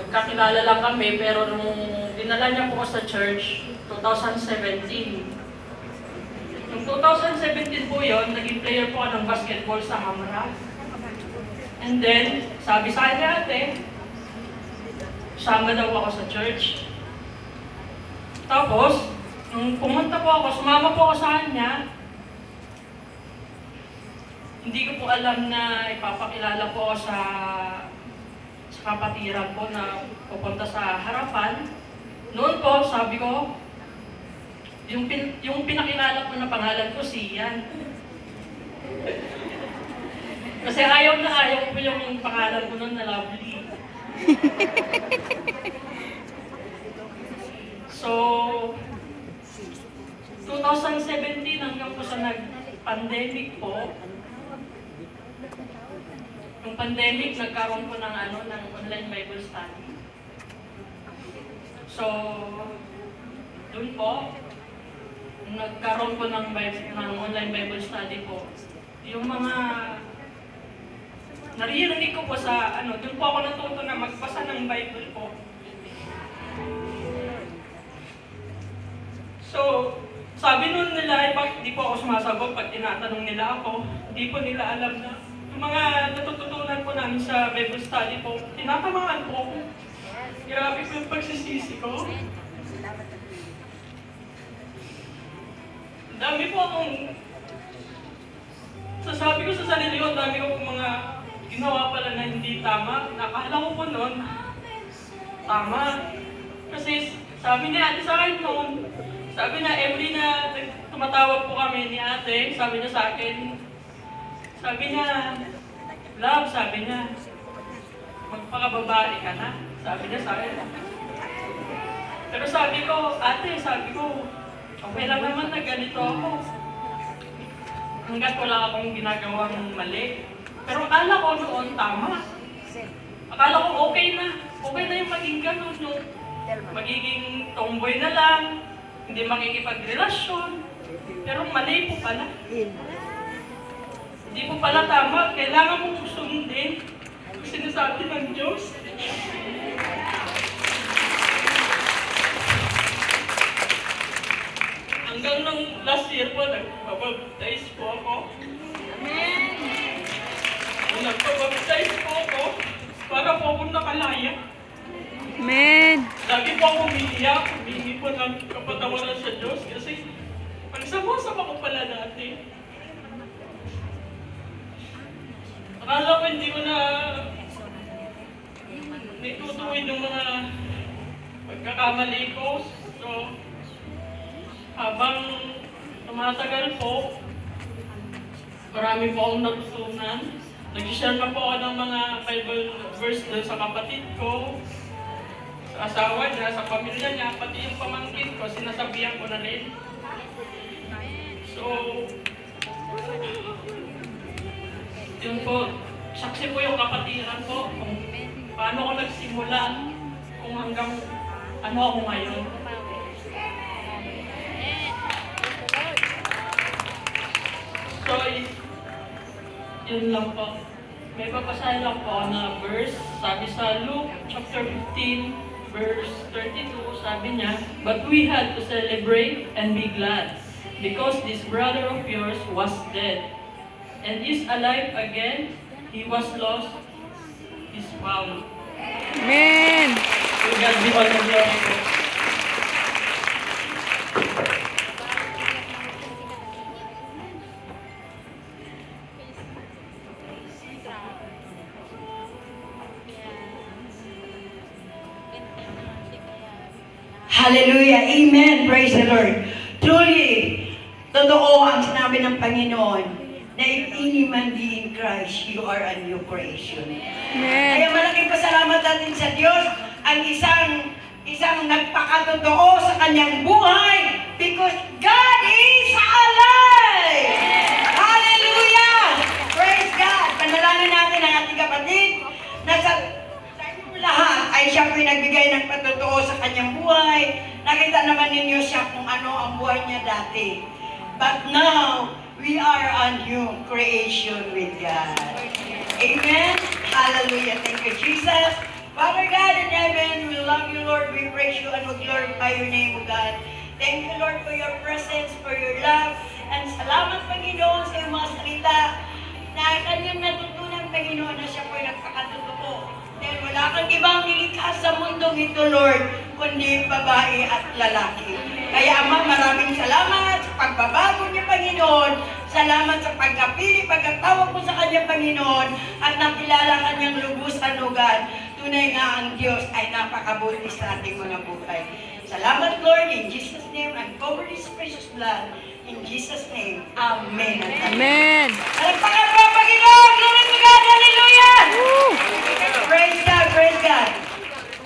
magkakilala lang kami, pero nung dinala niya po ako sa church, 2017. Noong 2017 po yun, naging player po ako ng basketball sa Hamra. And then, sabi sa akin ate, sama daw ako sa church. Tapos, nung pumunta po ako, sumama po ako sa kanya, hindi ko po alam na ipapakilala po ako sa kapatiran po na pupunta sa harapan. Noon po, sabi ko, yung pinakilala ko na pangalan ko, Sian. Kasi ayaw ko yung pangalan ko noon na Lovely. So, 2017 hanggang po sa nag-pandemic po, yung pandemic, nagkaroon po ng online Bible study. So, doon po, nagkaroon po ng online Bible study po. Yung mga naririnig ko po sa doon po ako natuto na magbasa ng Bible po. So, sabi nun nila, bakit di po ako sumasagot pag tinatanong nila ako, di po nila alam na yung mga natututunan po namin sa Bible study po, tinatamaan po ako. Grabe po yung pagsisisi ko. Dami po akong sasabi ko sa sarili ko, dami ko po mga ginawa pala na hindi tama. Nakala ko po noon, tama. Kasi sabi ni ate sa akin noon, sabi na every na tumatawag po kami ni ate, sabi niya sa akin, sabi niya, love, sabi niya, magpakababae ka na. Sabi niya sa akin. Pero sabi ko, ate, sabi ko, okay lang naman na ganito ako. Hanggat wala akong ginagawang mali. Pero akala ko noon tama. Akala ko okay na. Okay na yung maging ganun. Yung magiging tomboy na lang. Hindi makikipagrelasyon. Pero mali po pala. Hindi po pala tama. Kailangan mong sundin ang sinasabi ng Diyos. Hanggang nung last year po, nagpabaptize po ako. Amen! Nung nagpabaptize po ako, para po akong nakalaya. Amen! Lagi po ako umiiyak, humingi po ng kapatawaran sa Diyos kasi pagsama-sama ko pala dati. Akala ko hindi ko na naitutuwid yung mga pagkakamali ko. So, habang tumatagal po, marami po akong natutunan. Nag-share na po ako ng mga Bible verse doon sa kapatid ko, sa asawa niya, sa pamilya niya, pati yung pamangkin ko, sinasabihan ko na rin. So, yun po, saksi po yung kapatiran ko kung paano ko nagsimula, kung hanggang ano ako ngayon. So, yun lang po. May babasahin lang po na verse. Sabi sa Luke chapter 15, verse 32, sabi niya, "But we had to celebrate and be glad, because this brother of yours was dead, and is alive again. He was lost, is found." Amen! To God be all the glory po. Hallelujah. Amen. Praise the Lord. Truly, totoo ang sinabi ng Panginoon na if any man be in Christ, you are a new creation. Amen! Kaya malaking pasalamat natin sa Diyos ang isang nagpakatotoo sa kanyang buhay because God is alive! Hallelujah! Praise God! Panalangin natin ang ating kapatid na sa inyong lahat ay siya po'y nagbigay ng patotoo sa kanyang buhay. Nakita naman ninyo siya kung ano ang buhay niya dati. But now, we are a new creation with God. Amen? Hallelujah. Thank you, Jesus. Father God in heaven, we love you, Lord. We praise you and we glorify your name, O God. Thank you, Lord, for your presence, for your love. And salamat, Panginoon, sa iyong mga salita na kanyang natutunan, Panginoon, na siya po'y nagpakatotoo. Dahil wala kang ibang nilikha sa mundong ito, Lord, kundi babae at lalaki. Kaya, Ama, maraming salamat sa pagbabago niya, Panginoon. Salamat sa pagkapili, pagkatawag mo sa kanya, Panginoon, at nakilala kanyang lubusan, O God. Tunay nga ang Diyos ay napakabuti sa ating mga buhay. Salamat, Lord, in Jesus' name, and cover this precious blood. In Jesus' name, Amen. Amen. Palagpakan